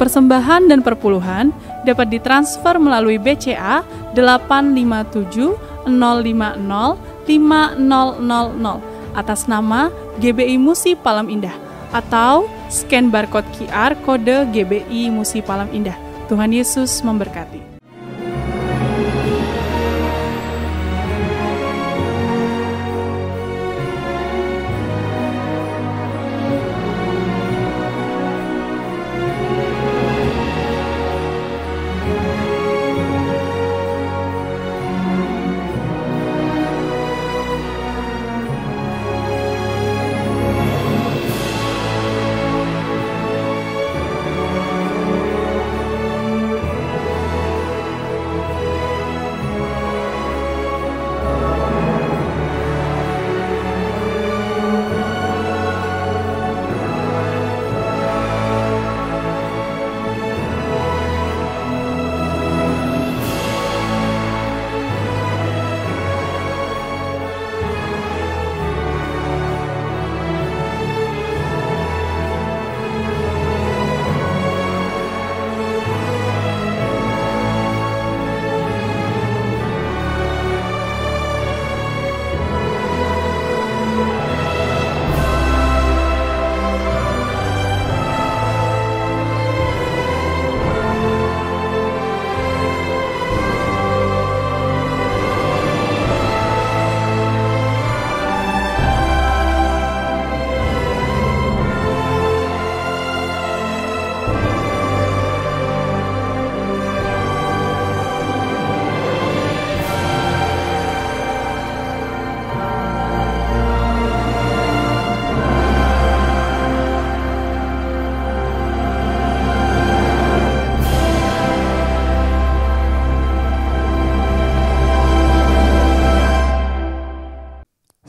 Persembahan dan perpuluhan dapat ditransfer melalui BCA 857 050 5000 atas nama GBI Musi Palam Indah atau scan barcode QR kode GBI Musi Palam Indah. Tuhan Yesus memberkati.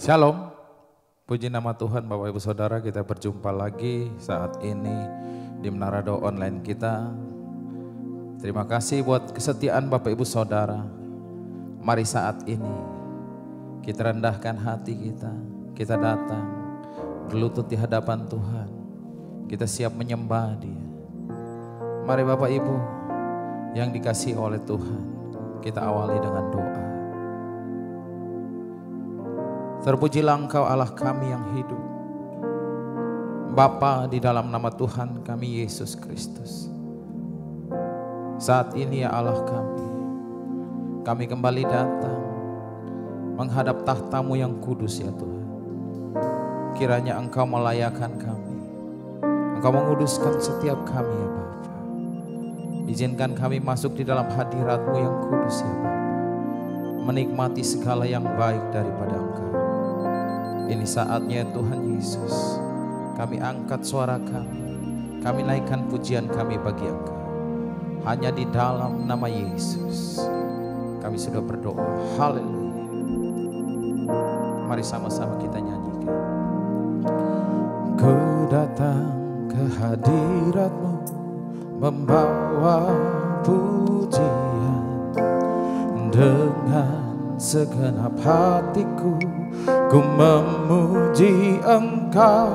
Shalom, puji nama Tuhan. Bapak Ibu Saudara, kita berjumpa lagi saat ini di Menara Doa Online kita. Terima kasih buat kesetiaan Bapak Ibu Saudara. Mari saat ini kita rendahkan hati kita datang berlutut di hadapan Tuhan. Kita siap menyembah Dia. Mari Bapak Ibu yang dikasihi oleh Tuhan, kita awali dengan doa. Terpujilah Engkau Allah kami yang hidup. Bapa, di dalam nama Tuhan kami Yesus Kristus. Saat ini ya Allah kami kembali datang menghadap tahta-Mu yang kudus ya Tuhan. Kiranya Engkau melayakkan kami. Engkau menguduskan setiap kami ya Bapa. Izinkan kami masuk di dalam hadirat-Mu yang kudus ya Bapa. Menikmati segala yang baik daripada Engkau. Ini saatnya Tuhan Yesus, kami angkat suara kami naikkan pujian kami bagi Engkau. Hanya di dalam nama Yesus kami sudah berdoa. Haleluya. Mari sama-sama kita nyanyikan. Ku datang ke hadirat-Mu membawa pujian dengan segenap hatiku. Ku memuji Engkau,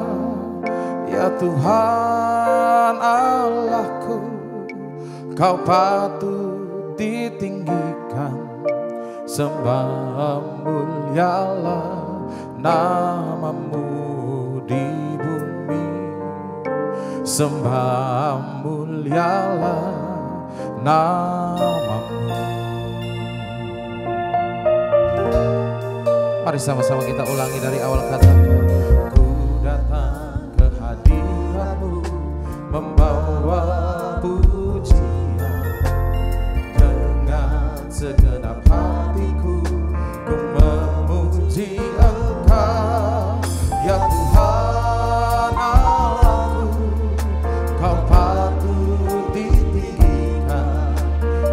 ya Tuhan Allahku. Kau patut ditinggikan, sembah mulialah nama-Mu di bumi. Sembah mulialah nama-Mu. Mari sama-sama kita ulangi dari awal kata. Ku datang ke hadirat-Mu membawa pujian dengan segenap hatiku. Ku memuji Engkau, ya Tuhan Allahku. Kau patut ditinggikan,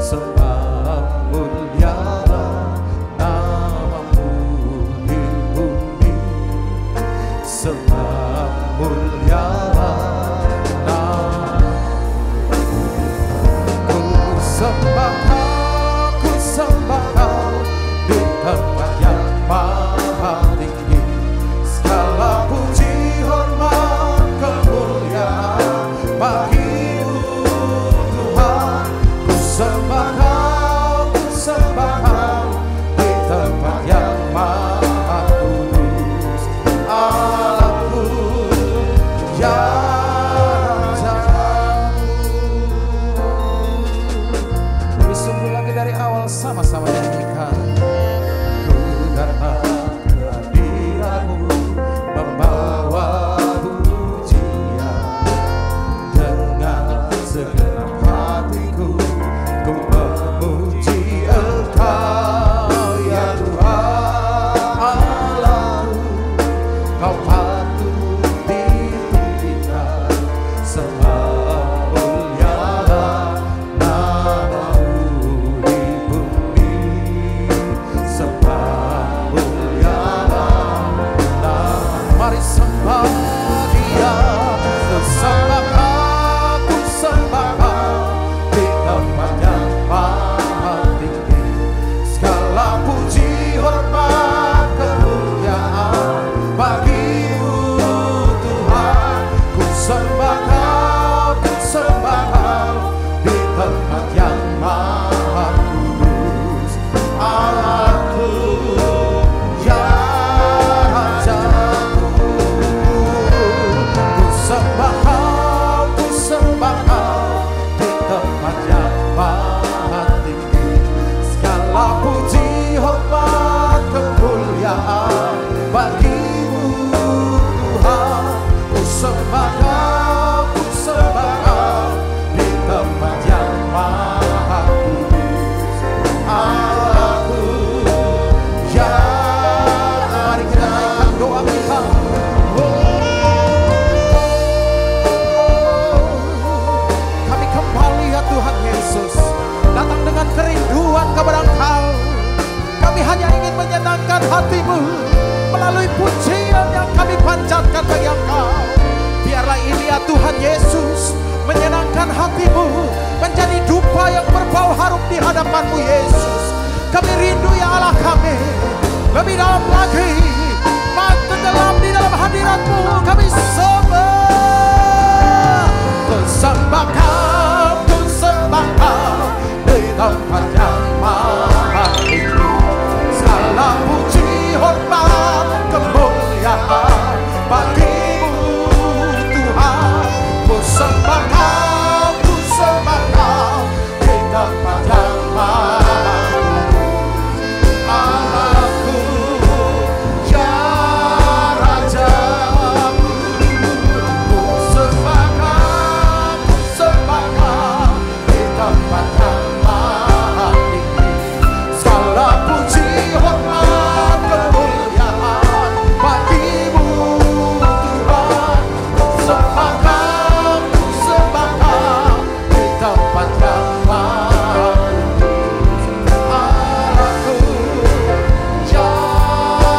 sembah mulialah nama-Mu di bumi. Sembah mulialah nama. hatimu melalui pujian yang kami panjatkan bagi Engkau. Biarlah ini ya Tuhan Yesus menyenangkan hatimu, menjadi dupa yang berbau harum di hadapan-Mu Yesus. Kami rindu ya Allah kami, lebih dalam lagi, makin dalam di dalam hadirat-Mu. Kami sembah Kau di tempat yang maha tinggi. Segala puji hormat kemuliaan bagi-Mu Tuhan. Ku sembah Kau di tempat yang maha Allahku, ya Rajaku. Ku sembah Kau di tempat yang maha tinggi. Segala puji hormat kemuliaan bagi-Mu Tuhan. Ku sembah Kau di tempat yang maha Allahku, ya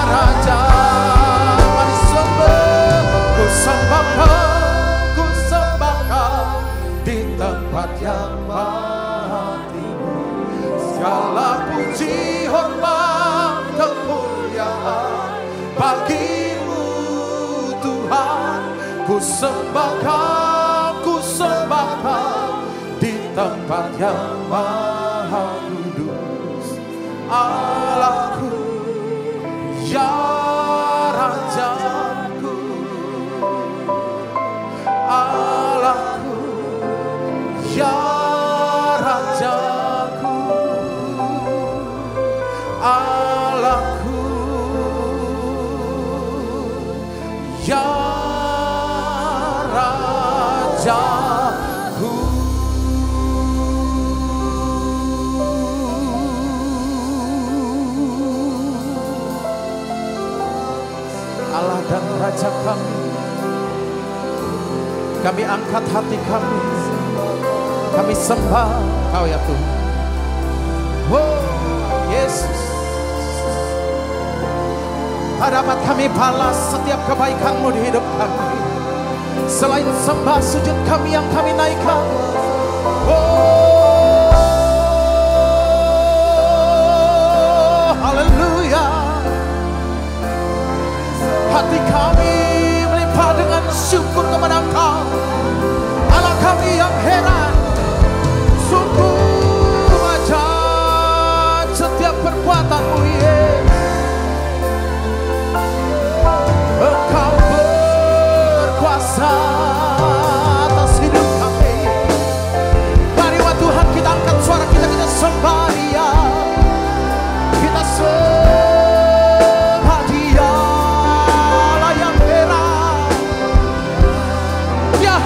Raja. Mari sembah. Ku sembah Kau di tempat yang maha tinggi. Segala puji hormat kemuliaan bagi-Mu Tuhan. Ku sembah Kau di tempat yang maha kudus. Allahku, ya Rajaku. Allahku, ya Rajaku. Allahku, ya Rajaku. Allah dan Raja kami angkat hati kami sembah Kau ya Tuhan. Oh Yesus, tak dapat kami balas setiap kebaikan-Mu di hidup kami selain sembah sujud kami yang kami naikkan. Oh haleluya. Hati kami melimpah dengan syukur kepada Engkau, Allah kami yang heran. Sungguh ajaib setiap perbuatan-Mu Yesus. Engkau berkuasa atas hidup kami. Mari wah Tuhan, kita angkat suara kita sembah Dia. Kita sembah Dia, Allah yang heran. Dia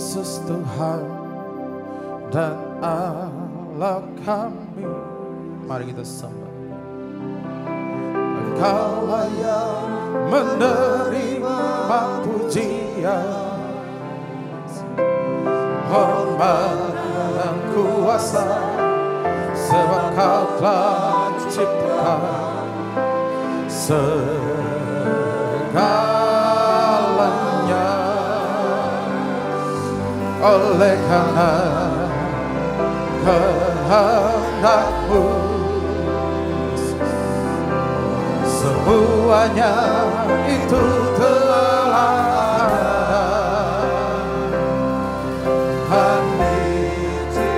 Yesus Tuhan dan Allah kami. Mari kita sembah. Engkaulah yang menerima pujian, hormat dan kuasa, sebab Kau telah ciptakan segalanya. Oleh karena kehendak-Mu, semuanya itu telah ada. Kami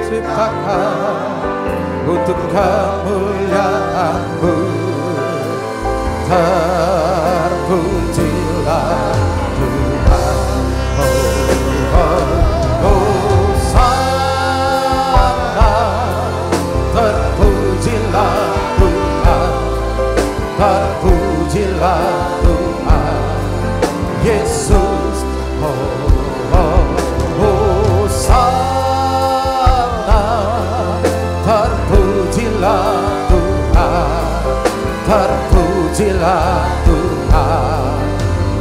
ciptakan untuk kemuliaan-Mu. Terpujilah Tuhan, Hosana. Terpujilah Tuhan, terpujilah Tuhan Yesus. Hosana. Terpujilah Tuhan, terpujilah Tuhan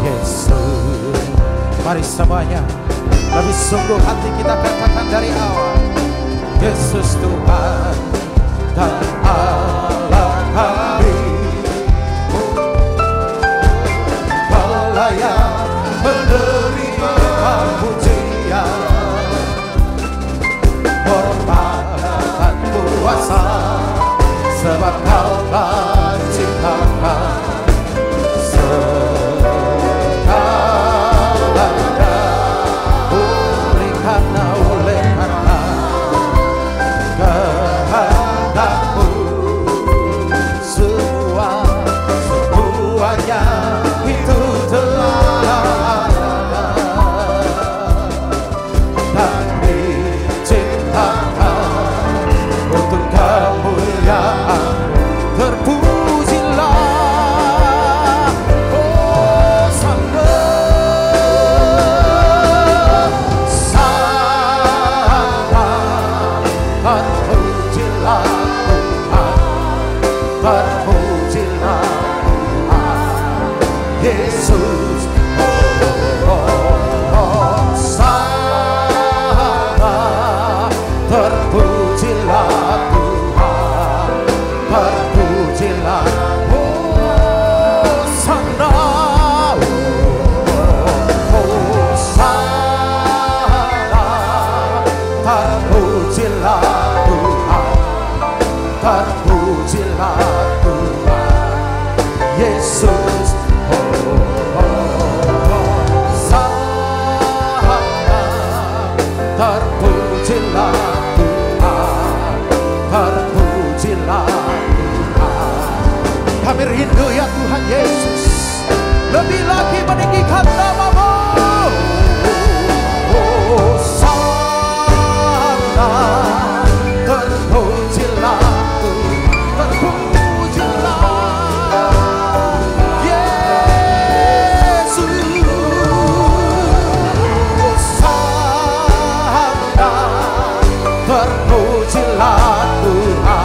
Yesus. Mari semuanya lebih sungguh hati kita katakan dari awal. Yesus Tuhan dan Allah kami. Kaulah yang menerima pujian, hormat dan kuasa, sebab Kau telah ciptakan segalanya. Oleh karena kehendak-Mu, semuanya itu telah ada. Dan diciptakan untuk kemuliaan-Mu. Terpujilah, oh Sang-Nya, terpujilah Tuhan, terpujilah Tuhan Yesus. Hosana, terpujilah Tuhan, terpujilah Hosana. Hosana, terpujilah Tuhan, terpujilah Tuhan Yesus. Hosana, terpujilah Tuhan, terpujilah Tuhan. Kami rindu ya Tuhan Yesus, lebih lagi meninggikan nama-Mu. Hosana, terpujilah Tuhan, terpujilah Yesus. Hosana, terpujilah Tuhan,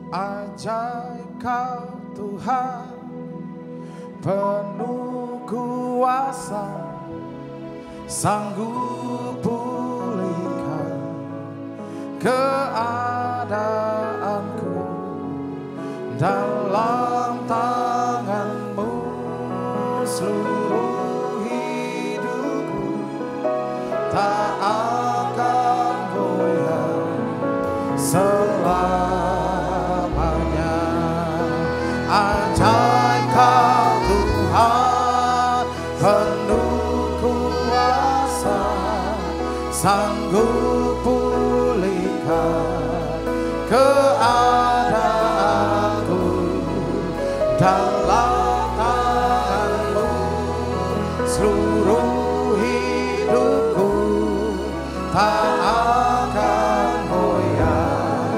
Ajaib Kau Tuhan, penuh kuasa, sanggup pulihkan keadaanku. Dalam tangan-Mu seluruh hidupku tak akan goyah selamanya. Ajaib Kau Tuhan, penuh kuasa, sanggup pulihkan keadaanku. Dalam tangan-Mu seluruh hidupku tak akan goyah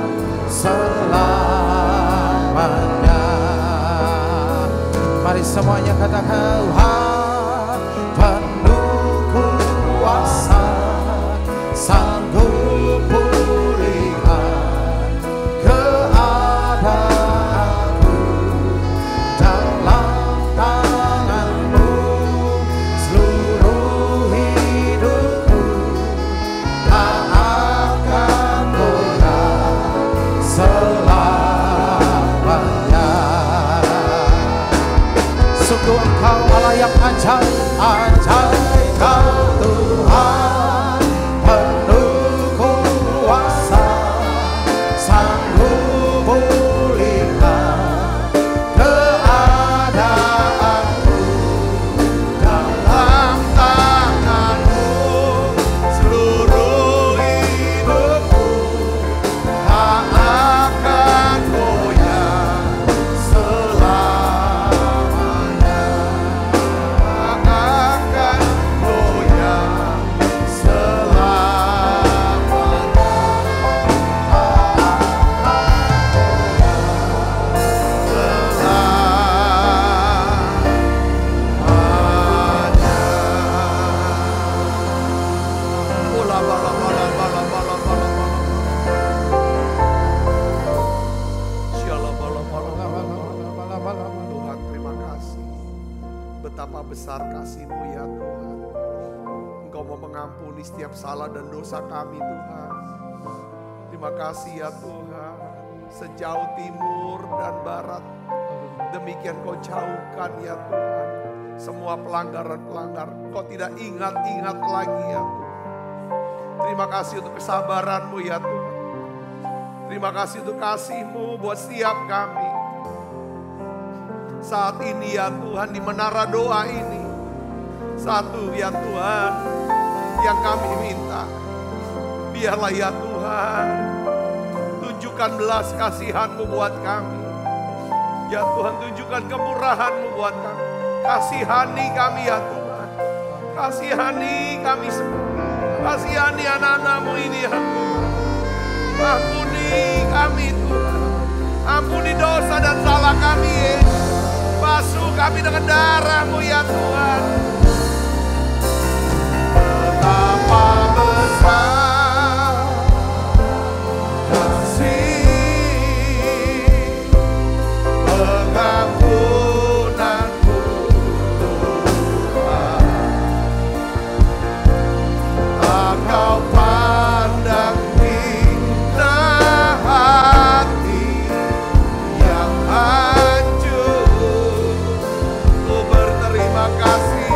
selamanya. Mari semuanya katakan, Tuhan penuh kuasa, sanggup pulihkan keadaanku. Dalam tangan-Mu seluruh hidupku tak akan goyah selamanya. Sungguh Engkau Allah yang ajaib, ajaib Kau Tuhan, penuh kuasa, sanggup pulihkan keadaanku. Dalam tangan-Mu seluruh hidupku tak akan goyah selamanya. Tak akan goyah Tuhan, terima kasih. Betapa besar kasih-Mu ya Tuhan. Engkau mau mengampuni setiap salah dan dosa kami Tuhan. Terima kasih ya Tuhan. Sejauh timur dan barat, demikian Kau jauhkan ya Tuhan. Semua pelanggaran-pelanggaran Kau tidak ingat-ingat lagi ya Tuhan. Terima kasih untuk kesabaran-Mu ya Tuhan. Terima kasih untuk kasih-Mu buat setiap kami. Saat ini ya Tuhan, di menara doa ini, satu ya Tuhan yang kami minta, biarlah ya Tuhan tunjukkan belas kasihan-Mu buat kami. Ya Tuhan, tunjukkan kemurahan-Mu buat kami. Kasihani kami ya Tuhan. Kasihani kami semua. Kasihani anak-anak-Mu ini ya Tuhan. Ampuni kami Tuhan. Ampuni dosa dan salah kami Yesus. Basuh kami dengan darah-Mu ya Tuhan. Betapa besar kasih pengampunanmu Tuhan. Engkau pandang hina hati yang hancur. Ku berterima kasih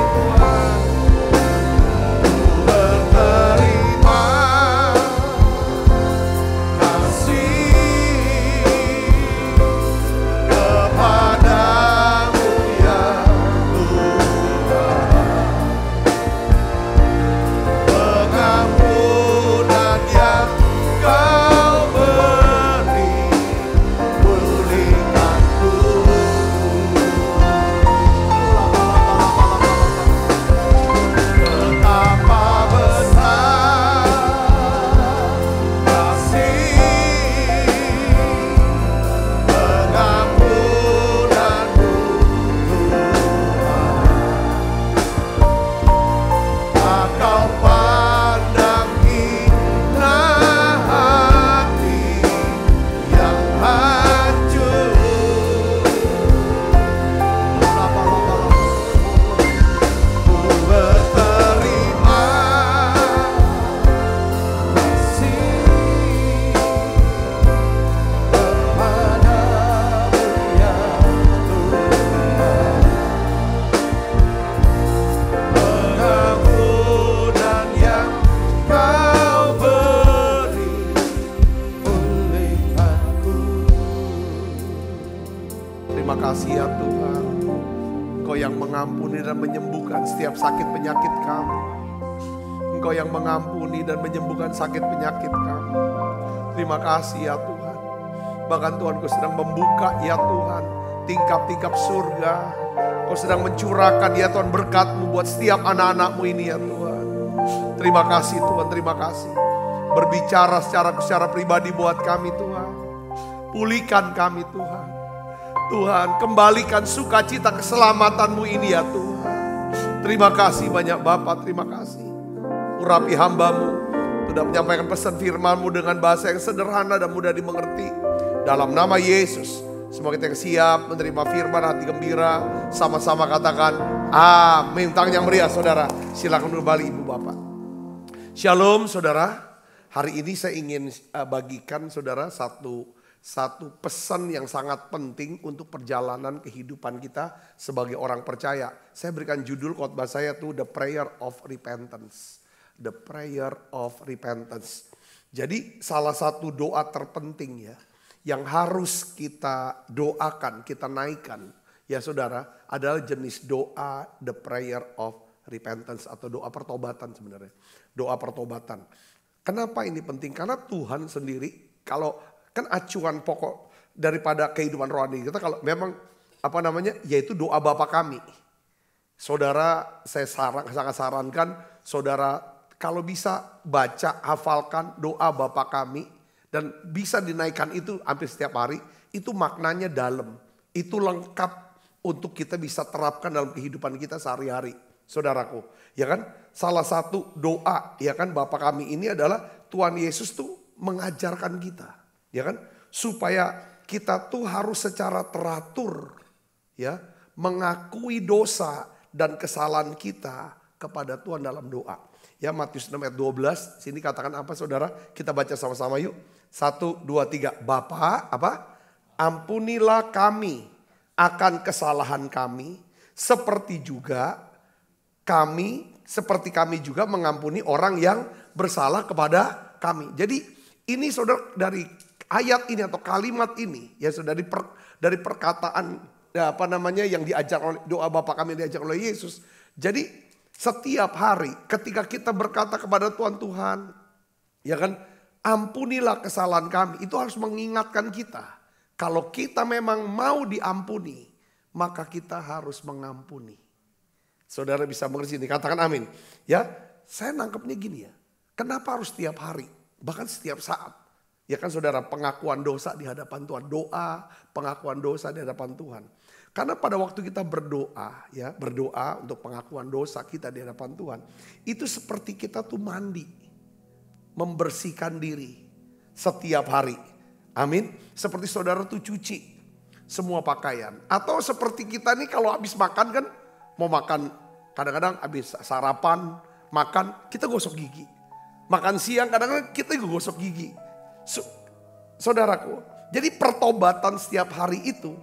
Terima kasih ya Tuhan. Engkau yang mengampuni dan menyembuhkan setiap sakit penyakit kami. Engkau yang mengampuni dan menyembuhkan sakit penyakit kami. Terima kasih ya Tuhan. Bahkan Tuhan, Kau sedang membuka ya Tuhan tingkap-tingkap surga. Kau sedang mencurahkan ya Tuhan berkat-Mu buat setiap anak-anak-Mu ini ya Tuhan. Terima kasih Tuhan, terima kasih. Berbicara secara pribadi buat kami Tuhan. Pulihkan kami Tuhan. Tuhan, kembalikan sukacita keselamatan-Mu ini ya Tuhan. Terima kasih banyak Bapa, terima kasih. Urapi hamba-Mu, sudah menyampaikan pesan firman-Mu dengan bahasa yang sederhana dan mudah dimengerti. Dalam nama Yesus, semua kita yang siap menerima firman, hati gembira, sama-sama katakan amin. Tangan yang meriah saudara, silakan kembali Ibu Bapak. Shalom saudara, hari ini saya ingin bagikan saudara satu pesan yang sangat penting untuk perjalanan kehidupan kita sebagai orang percaya. Saya berikan judul khotbah saya tuh The Prayer of Repentance. The Prayer of Repentance. Jadi salah satu doa terpenting ya, yang harus kita doakan, kita naikkan ya saudara, adalah jenis doa The Prayer of Repentance atau doa pertobatan sebenarnya. Doa pertobatan. Kenapa ini penting? Karena Tuhan sendiri, kalau kan acuan pokok daripada kehidupan rohani kita, kalau memang yaitu doa Bapa kami. Saudara, saya sangat sarankan saudara kalau bisa baca, hafalkan doa Bapa kami. Dan bisa dinaikkan itu hampir setiap hari, itu maknanya dalam. Itu lengkap untuk kita bisa terapkan dalam kehidupan kita sehari-hari. Saudaraku, ya kan? Salah satu doa, ya kan, Bapa kami ini adalah Tuhan Yesus tuh mengajarkan kita. Ya kan? Supaya kita tuh harus secara teratur, ya, mengakui dosa dan kesalahan kita kepada Tuhan dalam doa. Ya, Matius 6 ayat 12, sini katakan apa saudara? Kita baca sama-sama yuk. 1, 2, 3. Bapa, ampunilah kami akan kesalahan kami, seperti kami juga mengampuni orang yang bersalah kepada kami. Jadi ini saudara, dari ayat ini atau kalimat ini, ya saudara, dari perkataan yang diajar oleh doa Bapa kami yang diajar oleh Yesus. Jadi setiap hari ketika kita berkata kepada Tuhan, ya kan, ampunilah kesalahan kami, itu harus mengingatkan kita. Kalau kita memang mau diampuni, maka kita harus mengampuni. Saudara bisa mengerti ini, katakan amin. Ya, saya nangkepnya gini ya. Kenapa harus setiap hari? Bahkan setiap saat. Ya kan saudara, pengakuan dosa di hadapan Tuhan. Doa, pengakuan dosa di hadapan Tuhan. Karena pada waktu kita berdoa, ya, berdoa untuk pengakuan dosa kita di hadapan Tuhan, itu seperti kita tuh mandi. Membersihkan diri setiap hari. Amin. Seperti saudara tuh cuci semua pakaian. Atau seperti kita nih kalau habis makan kan, mau makan kadang-kadang habis sarapan, makan kita gosok gigi. Makan siang kadang-kadang kita gosok gigi. Saudaraku, jadi pertobatan setiap hari itu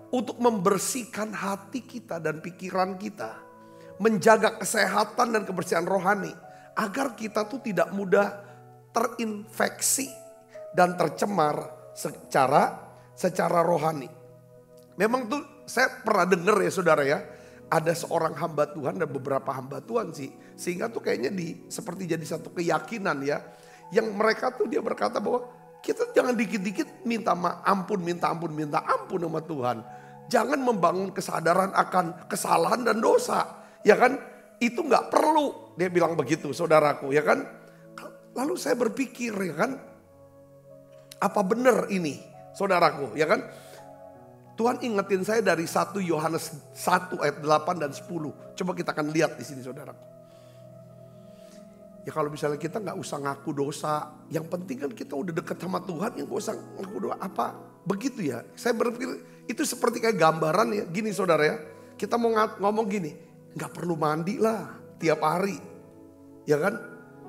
untuk membersihkan hati kita dan pikiran kita. Menjaga kesehatan dan kebersihan rohani. Agar kita tuh tidak mudah terinfeksi dan tercemar secara rohani. Memang tuh saya pernah dengar ya saudara ya, ada seorang hamba Tuhan dan beberapa hamba Tuhan sih, sehingga tuh kayaknya seperti jadi satu keyakinan ya, yang mereka tuh dia berkata bahwa kita jangan dikit-dikit minta ampun sama Tuhan. Jangan membangun kesadaran akan kesalahan dan dosa, ya kan? Itu nggak perlu, dia bilang begitu saudaraku, ya kan? Lalu saya berpikir, ya kan, apa benar ini saudaraku, ya kan? Tuhan ingetin saya dari 1 Yohanes 1 ayat 8 dan 10. Coba kita akan lihat di sini saudaraku. Ya kalau misalnya kita nggak usah ngaku dosa, yang penting kan kita udah deket sama Tuhan, yang nggak usah ngaku dosa apa, begitu ya. Saya berpikir itu seperti kayak gambaran ya, gini saudara ya. Kita mau ngomong gini, nggak perlu mandi lah tiap hari, ya kan?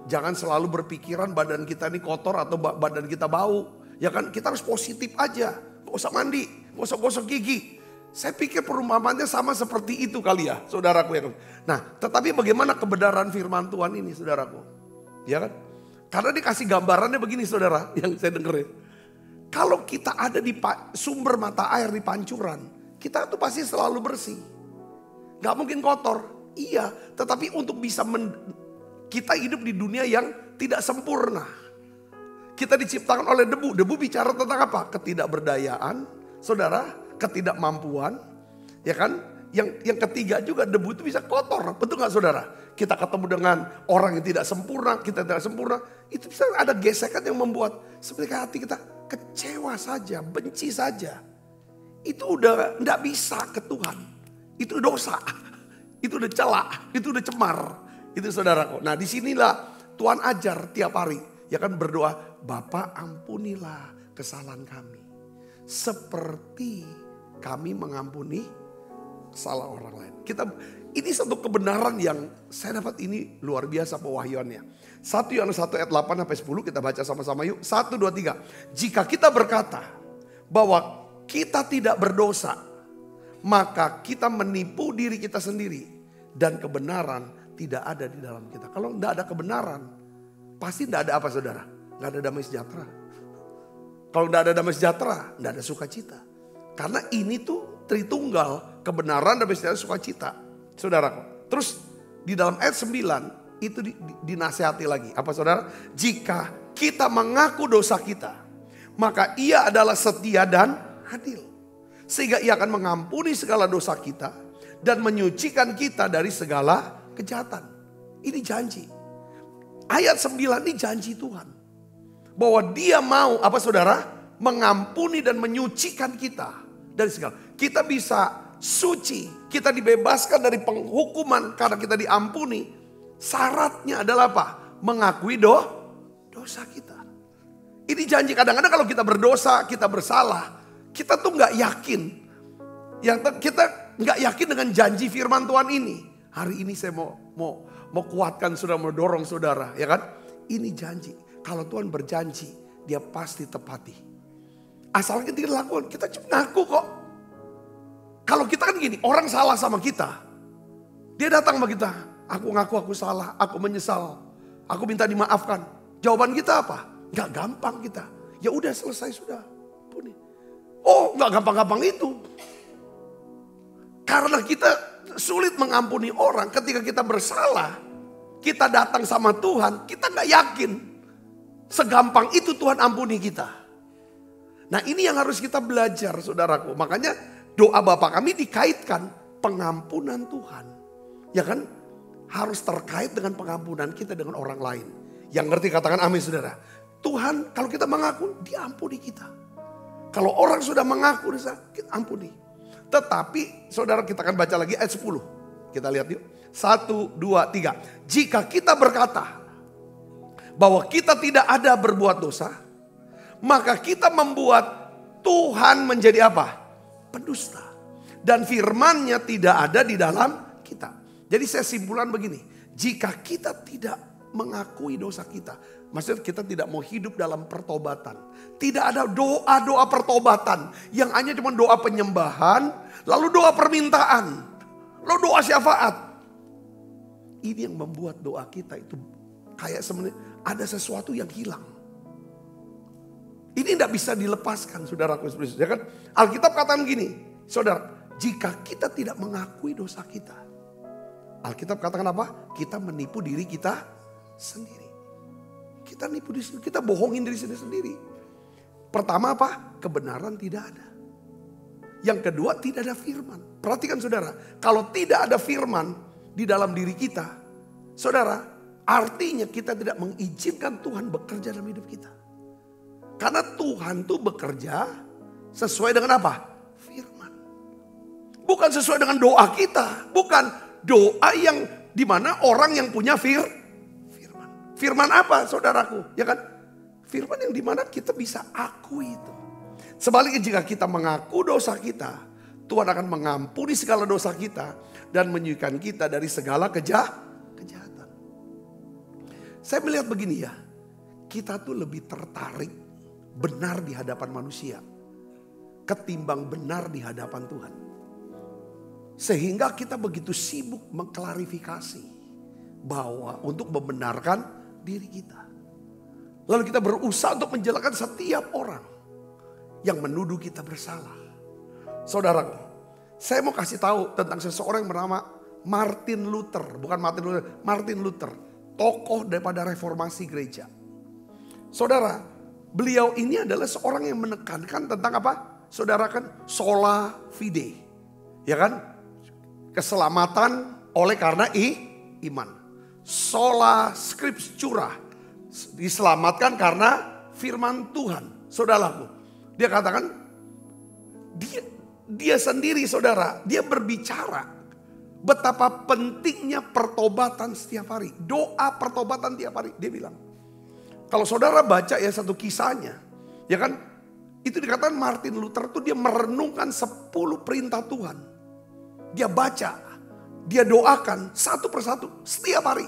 Jangan selalu berpikiran badan kita ini kotor atau badan kita bau. Ya kan, kita harus positif aja. Gak usah mandi, gak usah gosok gigi. Saya pikir perumpamannya sama seperti itu kali ya saudaraku. Ya. Nah tetapi bagaimana kebenaran firman Tuhan ini saudaraku. Ya kan, karena dikasih gambarannya begini saudara yang saya dengar ya. Kalau kita ada di sumber mata air di pancuran, kita tuh pasti selalu bersih. Gak mungkin kotor. Iya, tetapi untuk bisa kita hidup di dunia yang tidak sempurna. Kita diciptakan oleh debu. Debu bicara tentang apa? Ketidakberdayaan, saudara, ketidakmampuan, ya kan? Yang ketiga juga debu itu bisa kotor, betul gak saudara? Kita ketemu dengan orang yang tidak sempurna, kita tidak sempurna, itu bisa ada gesekan yang membuat seperti hati kita kecewa saja, benci saja. Itu udah gak bisa ke Tuhan, itu dosa, itu udah celak, itu udah cemar, itu saudaraku. Nah disinilah Tuhan ajar tiap hari, ya kan berdoa, Bapa ampunilah kesalahan kami, seperti kami mengampuni salah orang lain. Ini satu kebenaran yang saya dapat, ini luar biasa pewahyuannya. 1 Yohanes 1 ayat 8 sampai 10 kita baca sama-sama yuk. 1, 2, 3. Jika kita berkata bahwa kita tidak berdosa, maka kita menipu diri kita sendiri dan kebenaran tidak ada di dalam kita. Kalau tidak ada kebenaran, pasti tidak ada apa saudara? Tidak ada damai sejahtera. Kalau tidak ada damai sejahtera, tidak ada sukacita. Karena ini tuh Tritunggal, kebenaran, damai sejahtera, sukacita. Saudaraku. Terus di dalam ayat 9 itu dinasihati lagi. Apa saudara? Jika kita mengaku dosa kita, maka Ia adalah setia dan adil. Sehingga Ia akan mengampuni segala dosa kita dan menyucikan kita dari segala kejahatan. Ini janji. Ayat 9 ini janji Tuhan. Bahwa Dia mau, apa saudara? Mengampuni dan menyucikan kita dari segala. Kita bisa suci, kita dibebaskan dari penghukuman karena kita diampuni. Syaratnya adalah apa? Mengakui dosa kita. Ini janji. Kadang-kadang kalau kita berdosa, kita bersalah, kita tuh nggak yakin. Kita nggak yakin dengan janji firman Tuhan ini. Hari ini saya mau kuatkan saudara, mau dorong saudara, ya kan? Ini janji. Kalau Tuhan berjanji, Dia pasti tepati. Asalnya kita lakukan, kita cuma ngaku kok. Kalau kita kan gini, orang salah sama kita. Dia datang sama kita, aku ngaku aku salah, aku menyesal, aku minta dimaafkan. Jawaban kita apa? Gak gampang kita. Ya udah selesai sudah. Oh gak gampang-gampang itu. Karena kita sulit mengampuni orang ketika kita bersalah. Kita datang sama Tuhan, kita gak yakin segampang itu Tuhan ampuni kita. Nah ini yang harus kita belajar saudaraku. Makanya doa Bapa kami dikaitkan pengampunan Tuhan. Ya kan? Harus terkait dengan pengampunan kita dengan orang lain. Yang ngerti katakan amin saudara. Tuhan kalau kita mengaku, Dia ampuni kita. Kalau orang sudah mengaku, kita ampuni. Tetapi saudara kita akan baca lagi ayat 10. Kita lihat yuk. 1, 2, 3. Jika kita berkata bahwa kita tidak ada berbuat dosa, maka kita membuat Tuhan menjadi apa? Pendusta. Dan firman-Nya tidak ada di dalam kita. Jadi saya simpulan begini. Jika kita tidak mengakui dosa kita. Maksudnya kita tidak mau hidup dalam pertobatan. Tidak ada doa-doa pertobatan. Yang hanya cuma doa penyembahan. Lalu doa permintaan. Lalu doa syafaat. Ini yang membuat doa kita itu kayak sebenarnya ada sesuatu yang hilang. Ini tidak bisa dilepaskan saudaraku. Ya kan? Alkitab katakan gini. Saudara, jika kita tidak mengakui dosa kita. Alkitab katakan apa? Kita menipu diri kita sendiri. Kita nipu diri sendiri. Kita bohongin diri sendiri. Pertama apa? Kebenaran tidak ada. Yang kedua tidak ada firman. Perhatikan saudara. Kalau tidak ada firman di dalam diri kita. Saudara, artinya kita tidak mengizinkan Tuhan bekerja dalam hidup kita. Karena Tuhan tuh bekerja sesuai dengan apa? Firman. Bukan sesuai dengan doa kita. Bukan doa yang dimana orang yang punya firman. Firman apa saudaraku? Ya kan? Firman yang dimana kita bisa akui itu. Sebaliknya jika kita mengaku dosa kita, Tuhan akan mengampuni segala dosa kita. Dan menyucikan kita dari segala kejahatan. Saya melihat begini ya. Kita tuh lebih tertarik benar di hadapan manusia ketimbang benar di hadapan Tuhan. Sehingga kita begitu sibuk mengklarifikasi bahwa untuk membenarkan diri kita. Lalu kita berusaha untuk menjelaskan setiap orang yang menuduh kita bersalah. Saudaraku, Saya mau kasih tahu tentang seseorang yang bernama Martin Luther. Bukan Martin Luther, Martin Luther. Tokoh daripada reformasi gereja. Saudara, beliau ini adalah seorang yang menekankan tentang apa? Saudara kan sola fide. Ya kan? Keselamatan oleh karena iman. Sola scriptura. Diselamatkan karena firman Tuhan. Saudaraku, dia katakan dia sendiri saudara, dia berbicara betapa pentingnya pertobatan setiap hari. Doa pertobatan tiap hari. Dia bilang, kalau saudara baca ya satu kisahnya, ya kan, itu dikatakan Martin Luther tuh dia merenungkan 10 perintah Tuhan. Dia baca, dia doakan satu persatu setiap hari.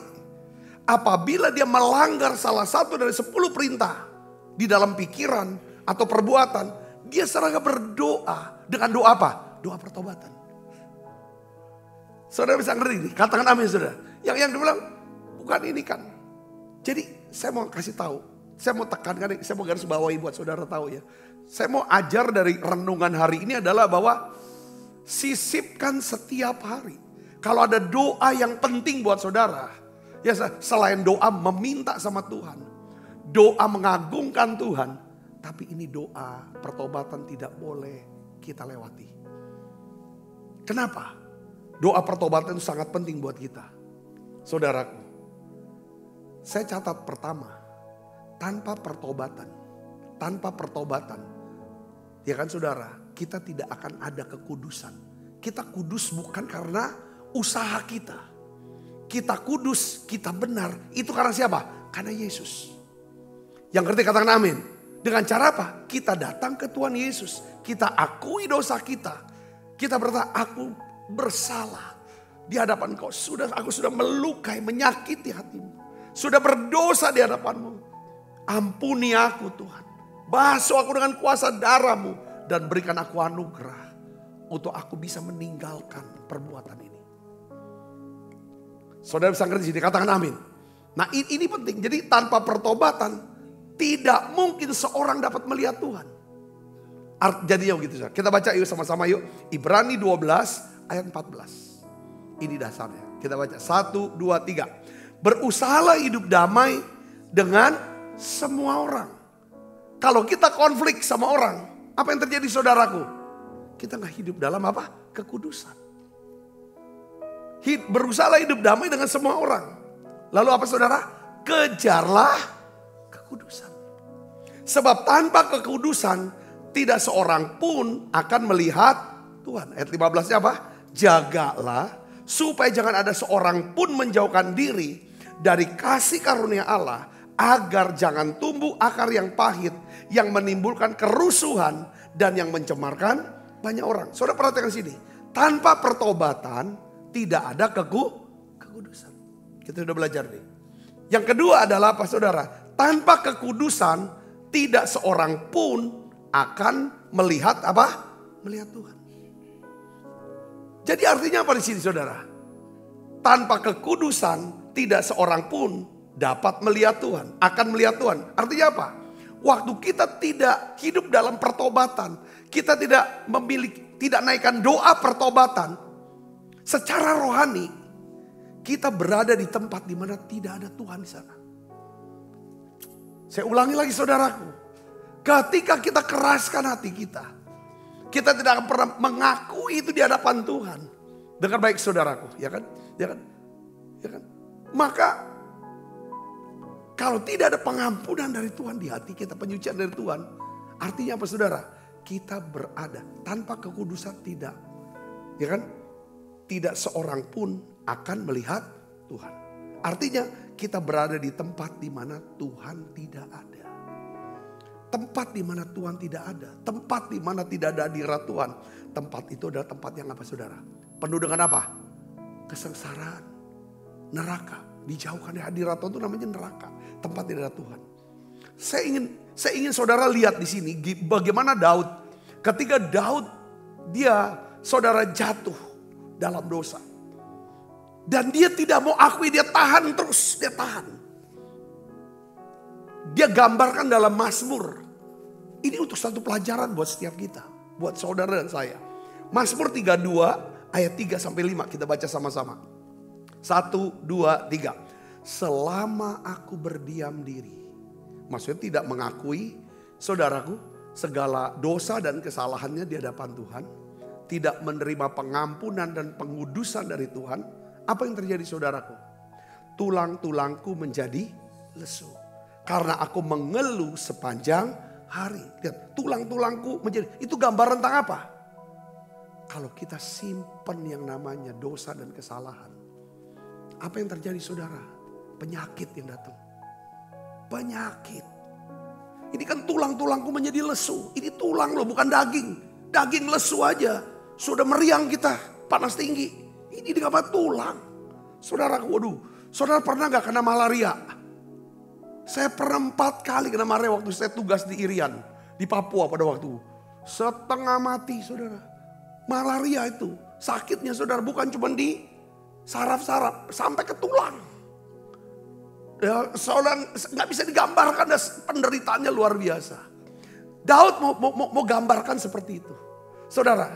Apabila dia melanggar salah satu dari 10 perintah di dalam pikiran atau perbuatan, dia serangga berdoa dengan doa apa? Doa pertobatan. Saudara bisa ngerti ini? Katakan amin saudara. Yang dia bilang, bukan ini kan. Jadi saya mau kasih tahu. Saya mau tekankan, saya mau garis bawahi buat saudara tahu ya. Saya mau ajar dari renungan hari ini adalah bahwa sisipkan setiap hari. Kalau ada doa yang penting buat saudara. Ya selain doa meminta sama Tuhan. Doa mengagungkan Tuhan. Tapi ini doa pertobatan tidak boleh kita lewati. Kenapa? Doa pertobatan itu sangat penting buat kita. Saudaraku, saya catat pertama, tanpa pertobatan, ya kan saudara, kita tidak akan ada kekudusan. Kita kudus bukan karena usaha kita. Kita kudus, kita benar, itu karena siapa? Karena Yesus. Yang ngerti katakan amin. Dengan cara apa? Kita datang ke Tuhan Yesus. Kita akui dosa kita. Kita berkata, aku bersalah di hadapan Kau. Aku sudah melukai, menyakiti hatimu. Sudah berdosa di hadapanmu. Ampuni aku Tuhan. Basuh aku dengan kuasa darah-Mu. Dan berikan aku anugerah. Untuk aku bisa meninggalkan perbuatan ini. Saudara bisa ngerti sini, katakan amin. Nah ini penting. Jadi tanpa pertobatan, tidak mungkin seorang dapat melihat Tuhan. Jadinya begitu. Kita baca yuk sama-sama yuk. Ibrani 12 ayat 14. Ini dasarnya. Kita baca 1, 2, 3. Berusahalah hidup damai dengan semua orang. Kalau kita konflik sama orang, apa yang terjadi saudaraku? Kita gak hidup dalam apa? Kekudusan. Berusahalah hidup damai dengan semua orang. Lalu apa saudara? Kejarlah kekudusan. Sebab tanpa kekudusan tidak seorang pun akan melihat Tuhan. Ayat 15-nya apa? Jagalah supaya jangan ada seorang pun menjauhkan diri dari kasih karunia Allah. Agar jangan tumbuh akar yang pahit yang menimbulkan kerusuhan dan yang mencemarkan banyak orang. Saudara perhatikan sini. Tanpa pertobatan tidak ada kekudusan. Kita sudah belajar nih. Yang kedua adalah apa saudara? Tanpa kekudusan tidak seorang pun akan melihat apa? Melihat Tuhan. Jadi artinya apa di sini saudara? Tanpa kekudusan tidak seorang pun dapat melihat Tuhan. Akan melihat Tuhan. Artinya apa? Waktu kita tidak hidup dalam pertobatan. Kita tidak memiliki, tidak naikkan doa pertobatan. Secara rohani, kita berada di tempat di mana tidak ada Tuhan di sana. Saya ulangi lagi saudaraku. Ketika kita keraskan hati kita, kita tidak akan pernah mengakui itu di hadapan Tuhan. Dengar baik saudaraku, ya kan? Ya kan? Ya kan? Maka kalau tidak ada pengampunan dari Tuhan di hati kita, penyucian dari Tuhan, artinya apa saudara? Kita berada tanpa kekudusan tidak. Ya kan? Tidak seorang pun akan melihat Tuhan. Artinya kita berada di tempat di mana Tuhan tidak ada. Tempat di mana Tuhan tidak ada. Tempat di mana tidak ada hadirat Tuhan. Tempat itu adalah tempat yang apa saudara? Penuh dengan apa? Kesengsaraan. Neraka. Dijauhkan dari hadirat Tuhan itu namanya neraka. Tempat tidak ada Tuhan. Saya ingin saudara lihat di sini bagaimana Daud. Ketika Daud saudara jatuh dalam dosa. Dan dia tidak mau akui, dia tahan terus, dia tahan. Dia gambarkan dalam Mazmur. Ini untuk satu pelajaran buat setiap kita, buat saudara dan saya. Mazmur 32 ayat 3 sampai 5 kita baca sama-sama. 1, 2, 3. Selama aku berdiam diri. Maksudnya tidak mengakui, saudaraku, segala dosa dan kesalahannya di hadapan Tuhan. Tidak menerima pengampunan dan pengudusan dari Tuhan. Apa yang terjadi saudaraku? Tulang-tulangku menjadi lesu. Karena aku mengeluh sepanjang hari. Lihat, tulang-tulangku menjadi, itu gambaran tentang apa? Kalau kita simpan yang namanya dosa dan kesalahan. Apa yang terjadi saudara? Penyakit yang datang. Penyakit. Ini kan tulang-tulangku menjadi lesu. Ini tulang loh, bukan daging. Daging lesu aja. Sudah meriang kita, panas tinggi. Ini apa tulang. Saudara, waduh. Saudara pernah gak kena malaria? Saya pernah 4 kali kena malaria waktu saya tugas di Irian. Di Papua pada waktu. Setengah mati saudara. Malaria itu. Sakitnya saudara bukan cuma di saraf-saraf. Sampai ke tulang. Ya, saudara gak bisa digambarkan. Penderitaannya luar biasa. Daud mau gambarkan seperti itu. Saudara,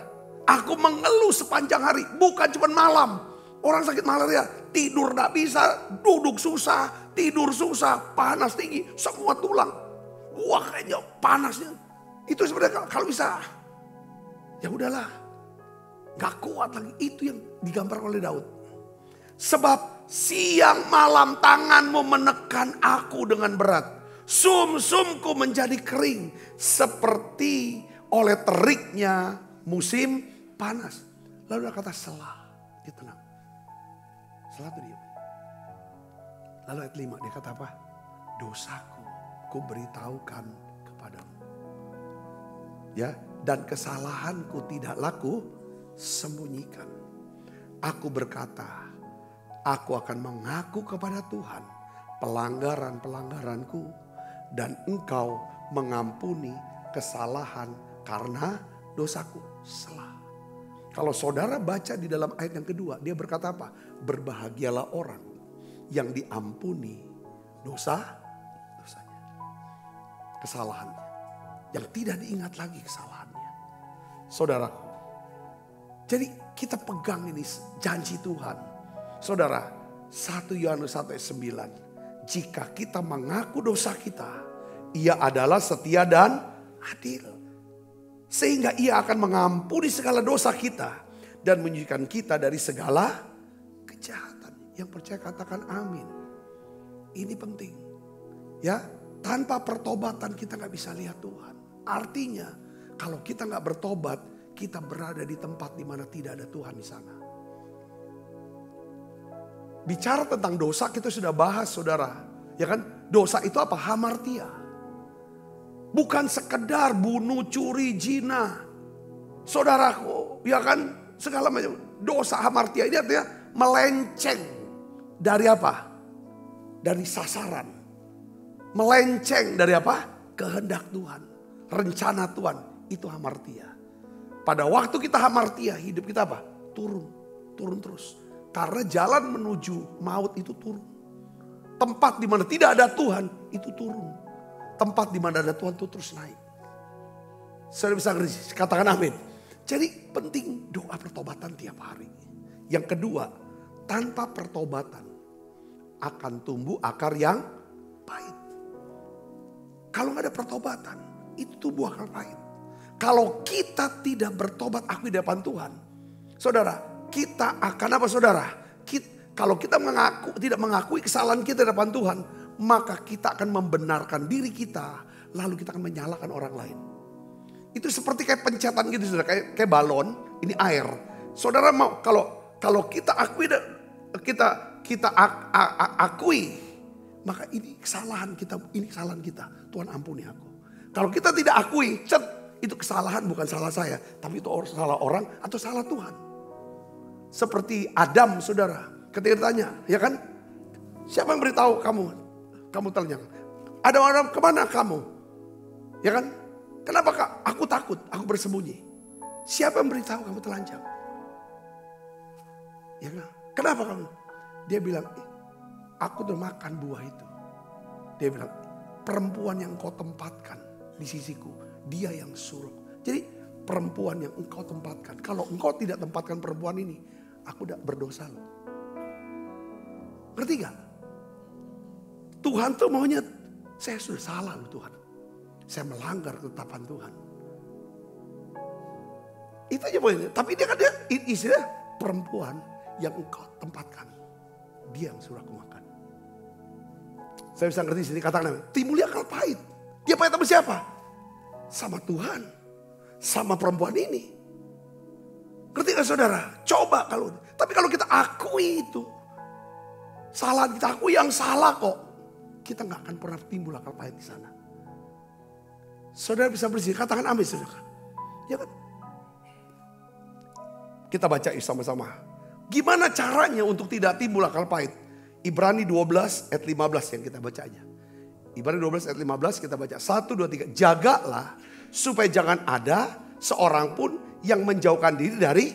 aku mengeluh sepanjang hari. Bukan cuma malam. Orang sakit malaria, tidur gak bisa, duduk susah, tidur susah, panas tinggi, semua tulang. Wah kayaknya panasnya. Itu sebenarnya kalau bisa, ya udahlah, gak kuat lagi. Itu yang digambarkan oleh Daud. Sebab siang malam tanganmu menekan aku dengan berat. Sum-sumku menjadi kering seperti oleh teriknya musim panas. Lalu ada kata selah, dia tenang. Selah itu diam. Lalu ayat 5 dia kata apa? Dosaku ku beritahukan kepadamu. Ya, dan kesalahanku tidaklah ku sembunyikan. Aku berkata, aku akan mengaku kepada Tuhan pelanggaran-pelanggaranku dan engkau mengampuni kesalahan karena dosaku. Selah. Kalau saudara baca di dalam ayat yang kedua, dia berkata apa? Berbahagialah orang yang diampuni dosanya, kesalahannya. Yang tidak diingat lagi kesalahannya. Saudaraku, jadi kita pegang ini janji Tuhan. Saudara, 1 Yohanes 1 ayat 9. Jika kita mengaku dosa kita, Ia adalah setia dan adil. Sehingga Ia akan mengampuni segala dosa kita dan menyucikan kita dari segala kejahatan. Yang percaya katakan amin. Ini penting. Ya, tanpa pertobatan kita gak bisa lihat Tuhan. Artinya kalau kita gak bertobat, kita berada di tempat di mana tidak ada Tuhan di sana. Bicara tentang dosa kita sudah bahas saudara. Ya kan? Dosa itu apa? Hamartia. Bukan sekedar bunuh, curi, zina. Saudaraku, ya kan? Segala macam. Dosa hamartia ini artinya melenceng. Dari apa? Dari sasaran. Melenceng dari apa? Kehendak Tuhan. Rencana Tuhan. Itu hamartia. Pada waktu kita hamartia, hidup kita apa? Turun. Turun terus. Karena jalan menuju maut itu turun. Tempat di mana tidak ada Tuhan, itu turun. Tempat di mana ada Tuhan itu terus naik. Saya bisa ngerti, katakan amin. Jadi penting doa pertobatan tiap hari. Yang kedua, tanpa pertobatan akan tumbuh akar yang pahit. Kalau nggak ada pertobatan, itu tumbuh akar pahit. Kalau kita tidak bertobat akui di depan Tuhan, saudara, kita akan apa saudara? Kalau kita tidak mengakui kesalahan kita di depan Tuhan, maka kita akan membenarkan diri kita, lalu kita akan menyalahkan orang lain. Itu seperti kayak pencetan gitu, saudara, kayak balon, ini air. Saudara mau kalau kita akui, akui, maka ini kesalahan kita, Tuhan ampuni aku. Kalau kita tidak akui, itu kesalahan bukan salah saya, tapi itu salah orang atau salah Tuhan. Seperti Adam, saudara, ketika ditanya, ya kan? Siapa yang beritahu kamu telanjang? Adam, kemana kamu? Ya kan? Kenapa kak? Aku takut, aku bersembunyi. Siapa yang beritahu kamu telanjang? Ya kan? Kenapa kamu? Dia bilang, aku udah makan buah itu. Dia bilang, perempuan yang kau tempatkan di sisiku, dia yang suruh. Jadi perempuan yang engkau tempatkan. Kalau engkau tidak tempatkan perempuan ini, aku tidak berdosa loh. Ngerti gak? Tuhan tuh maunya, saya sudah salah loh Tuhan. Saya melanggar ketetapan Tuhan. Itu aja poinnya. Tapi dia kan istilah perempuan yang engkau tempatkan. Dia yang suruh aku makan. Saya bisa ngerti sini katakan, timbulnya akal pahit. Dia pahit sama siapa? Sama Tuhan. Sama perempuan ini. Ngerti gak saudara? Coba kalau. Tapi kalau kita akui itu. Salah, kita akui yang salah kok. Kita gak akan pernah timbul akal pahit di sana. Saudara bisa bersih. Katakan amin saudara. Ya kan? Kita baca sama-sama. Gimana caranya untuk tidak timbul akal pahit? Ibrani 12 ayat 15 yang kita baca aja. Ibrani 12 ayat 15 kita baca. 1, 2, 3. Jagalah supaya jangan ada seorang pun yang menjauhkan diri dari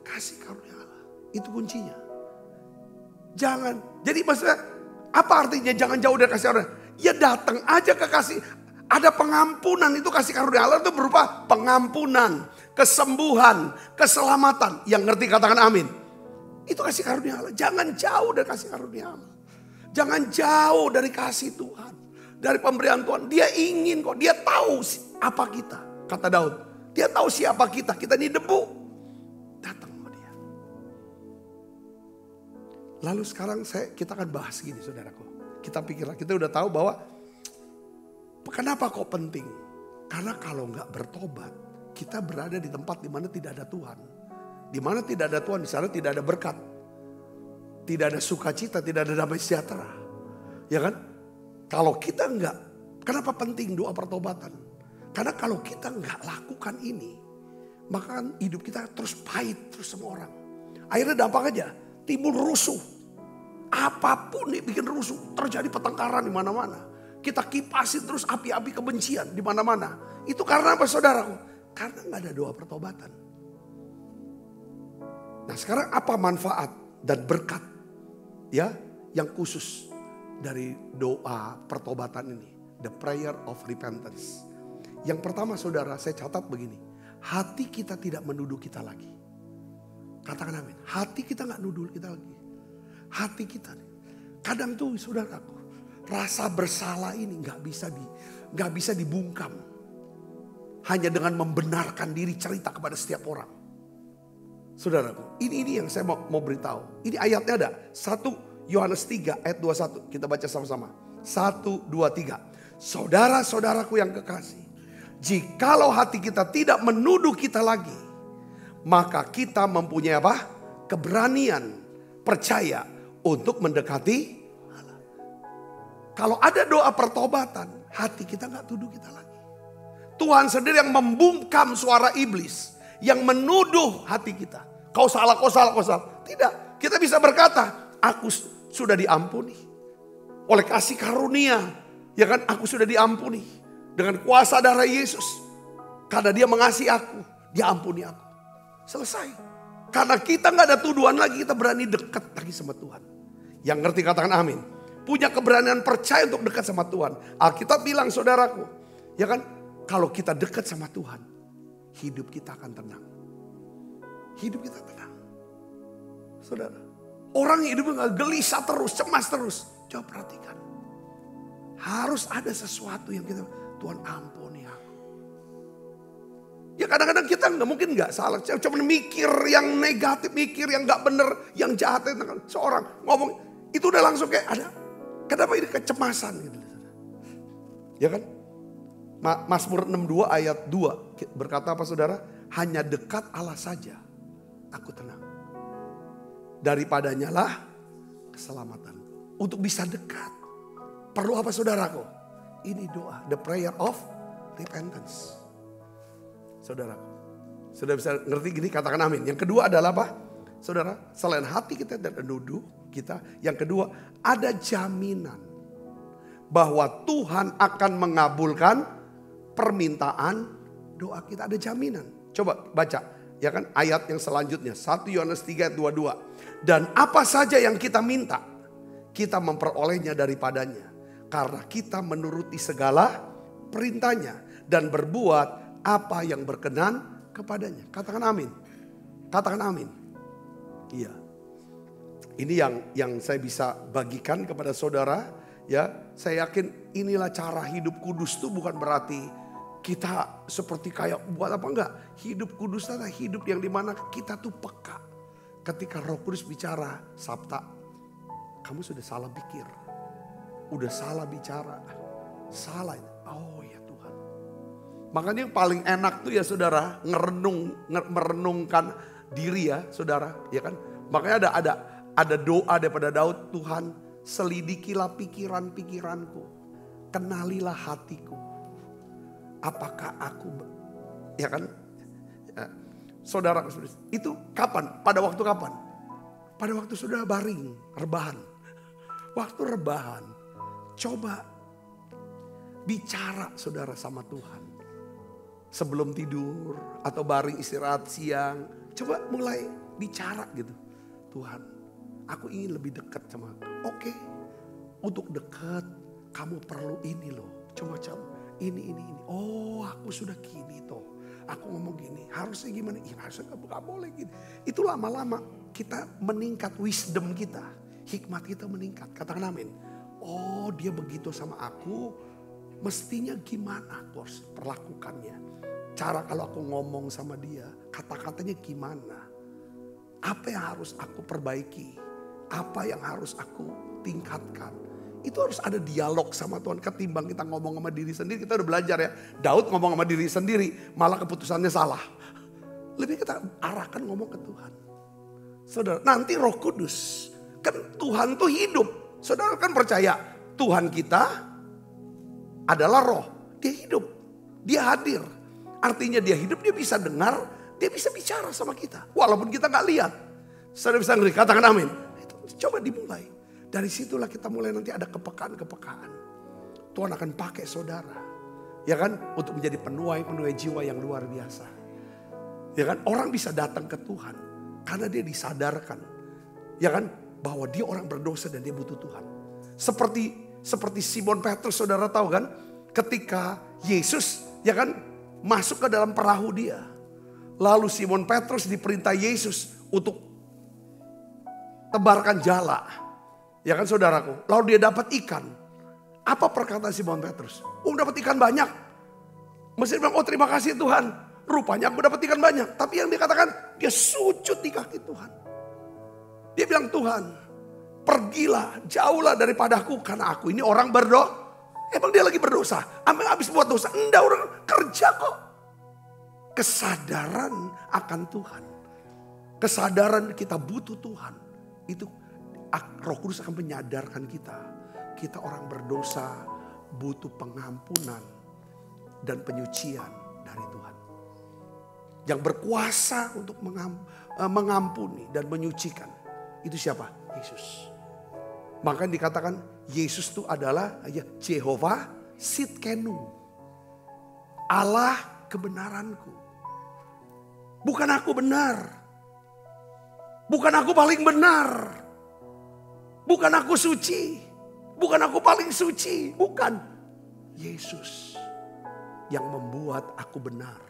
kasih karunia Allah. Itu kuncinya. Jangan. Jadi maksudnya apa artinya jangan jauh dari kasih karunia? Ya datang aja ke kasih. Ada pengampunan, itu kasih karunia Allah itu berupa pengampunan, kesembuhan, keselamatan. Yang ngerti katakan amin. Itu kasih karunia Allah. Jangan jauh dari kasih karunia Allah. Jangan jauh dari kasih Tuhan. Dari pemberian Tuhan. Dia ingin kok. Dia tahu apa kita. Kata Daud. Dia tahu siapa kita. Kita ini debu. Datang sama dia. Lalu sekarang kita akan bahas gini saudaraku. Kita pikirlah. Kita udah tahu bahwa. Kenapa kok penting? Karena kalau nggak bertobat. Kita berada di tempat di mana tidak ada Tuhan. Di mana tidak ada Tuhan, di sana tidak ada berkat. Tidak ada sukacita, tidak ada damai sejahtera. Ya kan? Kalau kita enggak, kenapa penting doa pertobatan? Karena kalau kita enggak lakukan ini, maka hidup kita terus pahit terus sama orang. Akhirnya dampak aja, timbul rusuh. Apapun yang bikin rusuh, terjadi pertengkaran di mana-mana. Kita kipasin terus api-api kebencian di mana-mana. Itu karena apa saudaraku? Karena enggak ada doa pertobatan. Nah sekarang apa manfaat dan berkat ya yang khusus dari doa pertobatan ini? The prayer of repentance. Yang pertama saudara saya catat begini. Hati kita tidak menuduh kita lagi. Katakan amin. Hati kita gak nuduh kita lagi. Hati kita. Kadang tuh saudaraku. Rasa bersalah ini gak bisa dibungkam. Hanya dengan membenarkan diri cerita kepada setiap orang. Saudaraku, ini yang saya mau beritahu. Ini ayatnya ada. 1 Yohanes 3 ayat 21. Kita baca sama-sama. 1, 2, 3. Saudara-saudaraku yang kekasih. Jikalau hati kita tidak menuduh kita lagi. Maka kita mempunyai apa? Keberanian, percaya untuk mendekati Allah. Kalau ada doa pertobatan, hati kita gak tuduh kita lagi. Tuhan sendiri yang membungkam suara iblis. Yang menuduh hati kita. Kau salah. Tidak, kita bisa berkata, aku sudah diampuni. Oleh kasih karunia, ya kan, aku sudah diampuni. Dengan kuasa darah Yesus. Karena dia mengasihi aku, dia ampuni aku. Selesai. Karena kita gak ada tuduhan lagi, kita berani dekat lagi sama Tuhan. Yang ngerti katakan amin. Punya keberanian percaya untuk dekat sama Tuhan. Alkitab bilang saudaraku, ya kan, kalau kita dekat sama Tuhan, hidup kita akan tenang. Hidup kita tenang. Saudara. Orang hidupnya gak gelisah terus, cemas terus. Coba perhatikan. Harus ada sesuatu yang kita, Tuhan ampuni aku. Ya kadang-kadang kita mungkin gak salah. Cuma mikir yang negatif, mikir yang gak bener, yang jahat. Seorang ngomong, itu udah langsung kayak ada. Kenapa ini kecemasan gitu. Ya kan? Mazmur 62 ayat 2 berkata apa saudara? Hanya dekat Allah saja aku tenang. Daripadanya lah keselamatan. Untuk bisa dekat. Perlu apa saudaraku? Ini doa. The prayer of repentance. Saudaraku. Sudah bisa ngerti gini katakan amin. Yang kedua adalah apa? Saudara. Selain hati kita dan menuduh kita. Yang kedua ada jaminan. Bahwa Tuhan akan mengabulkan permintaan doa kita. Ada jaminan. Coba baca. Ya kan ayat yang selanjutnya 1 Yohanes 3 ayat 22. Dan apa saja yang kita minta, kita memperolehnya daripadanya. Karena kita menuruti segala perintahnya dan berbuat apa yang berkenan kepadanya. Katakan amin. Katakan amin. Iya. Ini yang saya bisa bagikan kepada saudara. Ya, saya yakin inilah cara hidup kudus itu bukan berarti kita seperti kayak buat apa enggak. Hidup kudus adalah hidup yang dimana kita tuh peka. Ketika Roh Kudus bicara, Sabta, kamu sudah salah pikir. Udah salah bicara. Salah. Oh ya Tuhan. Makanya yang paling enak tuh ya saudara, merenungkan diri ya saudara. Ya kan? Makanya ada doa daripada Daud, Tuhan selidikilah pikiran-pikiranku. Kenalilah hatiku. Apakah aku, ya kan? Ya, saudara, itu kapan? Pada waktu kapan? Pada waktu sudah baring, rebahan. Waktu rebahan, coba bicara saudara sama Tuhan. Sebelum tidur atau baring istirahat siang, coba mulai bicara gitu. Tuhan, aku ingin lebih dekat sama aku. Oke, untuk dekat kamu perlu ini loh. Coba ini. Oh, aku sudah gini toh. Aku ngomong gini, harusnya gimana? Ya, harusnya gak boleh gini. Itu lama-lama kita meningkat wisdom kita. Hikmat kita meningkat. Katakan amin. Oh, dia begitu sama aku. Mestinya gimana aku harus perlakukannya. Cara kalau aku ngomong sama dia, kata-katanya gimana. Apa yang harus aku perbaiki. Apa yang harus aku tingkatkan. Itu harus ada dialog sama Tuhan. Ketimbang kita ngomong sama diri sendiri. Kita udah belajar ya. Daud ngomong sama diri sendiri. Malah keputusannya salah. Lebih kita arahkan ngomong ke Tuhan. Saudara, nanti Roh Kudus. Kan Tuhan tuh hidup. Saudara kan percaya Tuhan kita adalah roh. Dia hidup. Dia hadir. Artinya dia hidup, dia bisa dengar. Dia bisa bicara sama kita. Walaupun kita gak lihat. Saudara bisa ngeri, katakan amin. Itu coba dimulai. Dari situlah kita mulai nanti ada kepekaan-kepekaan. Tuhan akan pakai saudara. Ya kan? Untuk menjadi penuai jiwa yang luar biasa. Ya kan? Orang bisa datang ke Tuhan. Karena dia disadarkan. Ya kan? Bahwa dia orang berdosa dan dia butuh Tuhan. Seperti Simon Petrus, saudara tahu kan? Ketika Yesus ya kan masuk ke dalam perahu dia. Lalu Simon Petrus diperintah Yesus untuk tebarkan jala. Ya kan saudaraku, lalu dia dapat ikan. Apa perkataan Simon Petrus? Dapat ikan banyak. Mesti bilang, oh terima kasih Tuhan. Rupanya aku dapat ikan banyak. Tapi yang dia katakan, dia sujud di kaki Tuhan. Dia bilang, Tuhan pergilah, jauhlah daripadaku. Karena aku ini orang berdosa. Emang dia lagi berdosa? Ambil habis buat dosa. Enggak, orang kerja kok. Kesadaran akan Tuhan. Kesadaran kita butuh Tuhan. Itu Roh Kudus akan menyadarkan kita. Kita orang berdosa, butuh pengampunan dan penyucian dari Tuhan. Yang berkuasa untuk mengampuni dan menyucikan. Itu siapa? Yesus. Maka dikatakan Yesus itu adalah Jehovah Sidkenu. Allah kebenaranku. Bukan aku benar. Bukan aku paling benar. Bukan aku suci. Bukan aku paling suci. Bukan. Yesus yang membuat aku benar.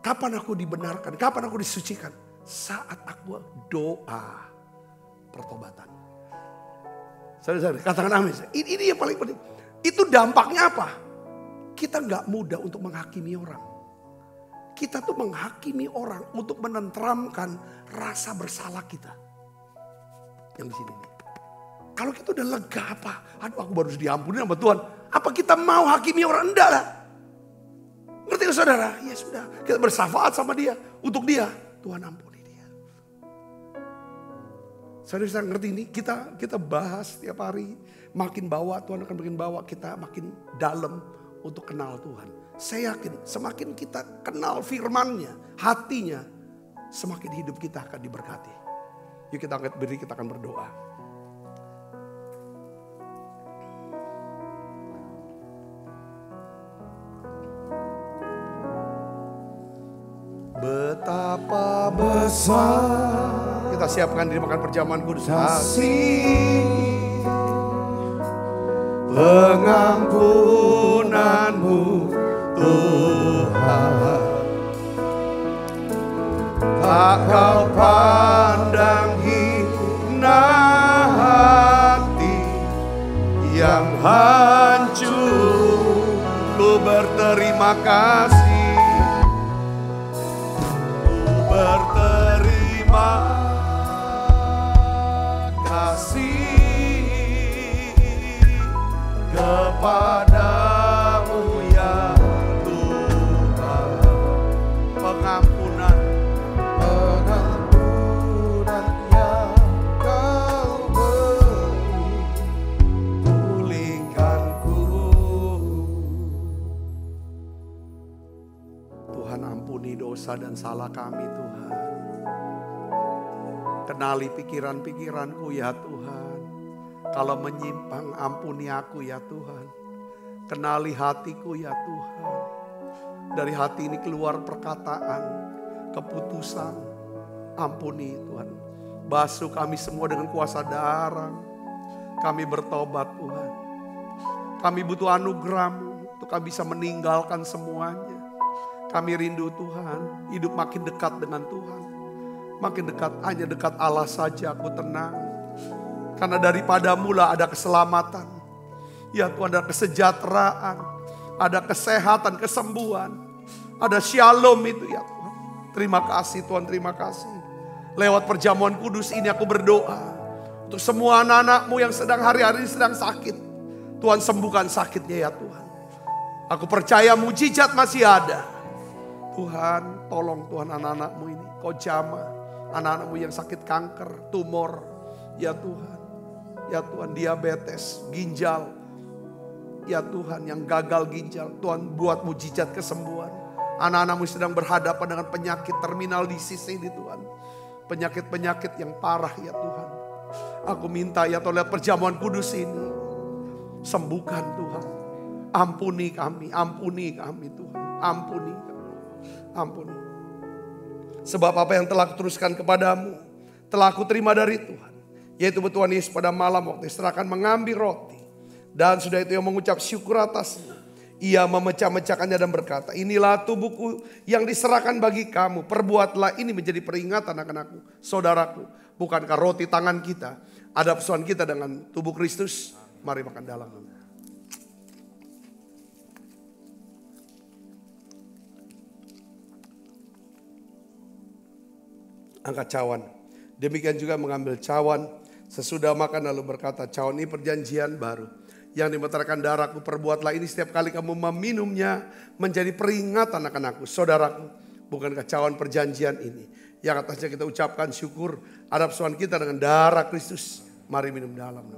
Kapan aku dibenarkan? Kapan aku disucikan? Saat aku doa pertobatan. Saudara, katakan amin. Ini yang paling penting. Itu dampaknya apa? Kita gak mudah untuk menghakimi orang. Kita tuh menghakimi orang untuk menenteramkan rasa bersalah kita. Yang di sini. Kalau kita udah lega apa? Aduh aku baru diampuni sama Tuhan. Apa kita mau hakimi orang? Enggak lah. Ngerti gak saudara? Ya sudah. Kita bersafaat sama dia. Untuk dia. Tuhan ampuni dia. Saudara bisa ngerti ini? Kita bahas tiap hari. Makin bawa Tuhan akan makin bawa kita makin dalam untuk kenal Tuhan. Saya yakin semakin kita kenal firman-Nya, hatinya, semakin hidup kita akan diberkati. Yuk kita angkat berdiri, kita akan berdoa. Betapa besar. Kita siapkan diri makan perjamuan kudus. Kasih pengampunanmu Tuhan. tak kau pandang hina hati yang hancur. Ku berterima kasih, ku berterima kasih kepadamu ya Tuhan. Pengampunan yang kau beri, pulihkanku. Tuhan, ampuni dosa dan salah kami Tuhan. Kenali pikiran-pikiranku ya Tuhan. Kalau menyimpang, ampuni aku ya Tuhan. Kenali hatiku ya Tuhan. Dari hati ini keluar perkataan, keputusan. Ampuni Tuhan. Basuh kami semua dengan kuasa darah. Kami bertobat Tuhan. Kami butuh anugerah-Mu untuk kami bisa meninggalkan semuanya. Kami rindu Tuhan, hidup makin dekat dengan Tuhan. Makin dekat, hanya dekat Allah saja aku tenang. Karena daripada-Mu lah ada keselamatan. Ya Tuhan, ada kesejahteraan, ada kesehatan, kesembuhan. Ada shalom itu ya Tuhan. Terima kasih Tuhan, terima kasih. Lewat perjamuan kudus ini aku berdoa. Untuk semua anak-anak-Mu yang sedang hari-hari sedang sakit. Tuhan sembuhkan sakitnya ya Tuhan. Aku percaya mujizat masih ada. Tuhan, tolong Tuhan anak-anak-Mu ini. Kau jamah anak-anak-Mu yang sakit kanker, tumor. Ya Tuhan. Ya Tuhan, diabetes, ginjal. Ya Tuhan, yang gagal ginjal. Tuhan buat mujizat kesembuhan. Anak-anak-Mu sedang berhadapan dengan penyakit terminal disease ini Tuhan. Penyakit-penyakit yang parah ya Tuhan. Aku minta ya Tuhan, lihat perjamuan kudus ini. Sembuhkan Tuhan. Ampuni kami Tuhan. Ampuni kami. Ampuni. Sebab apa yang telah kuteruskan kepadamu, telah aku terima dari Tuhan. Yaitu Tuhan Yesus pada malam waktu diserahkan mengambil roti. Dan sudah itu yang mengucap syukur atasnya. Ia memecah-mecahkannya dan berkata, inilah tubuhku yang diserahkan bagi kamu. Perbuatlah ini menjadi peringatan akan aku, saudaraku. Bukankah roti tangan kita ada persoalan kita dengan tubuh Kristus? Mari makan dalam. Angkat cawan. Demikian juga mengambil cawan sesudah makan lalu berkata, cawan ini perjanjian baru yang dimeteraikan darahku. Perbuatlah ini setiap kali kamu meminumnya menjadi peringatan akan aku, saudaraku. Bukankah cawan perjanjian ini yang atasnya kita ucapkan syukur atas persoalan kita dengan darah Kristus. Mari minum dalam.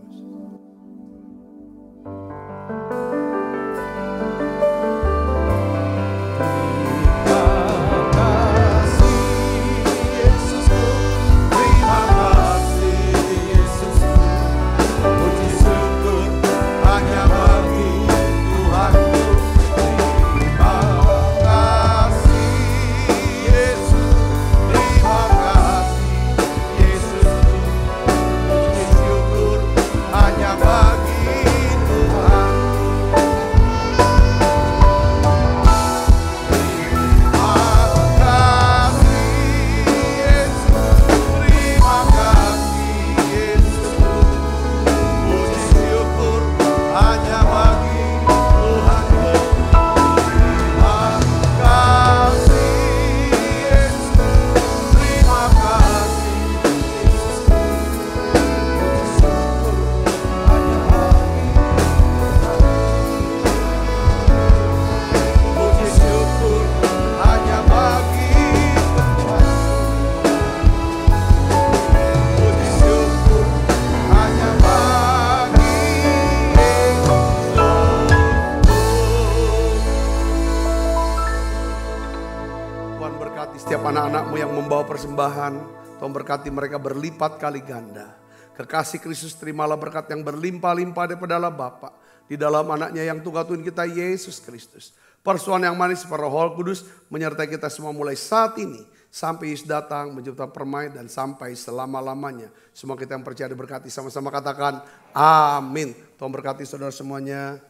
Anak-anakmu yang membawa persembahan, Tuhan berkati mereka berlipat kali ganda. Kekasih Kristus, terimalah berkat yang berlimpah-limpah daripada Allah Bapa di dalam anaknya yang Tuhan Tuhan kita Yesus Kristus. Persoalan yang manis para Roh Kudus menyertai kita semua mulai saat ini sampai Yesus datang menjemput permai dan sampai selama-lamanya. Semua kita yang percaya diberkati, sama-sama katakan amin. Tuhan berkati saudara semuanya.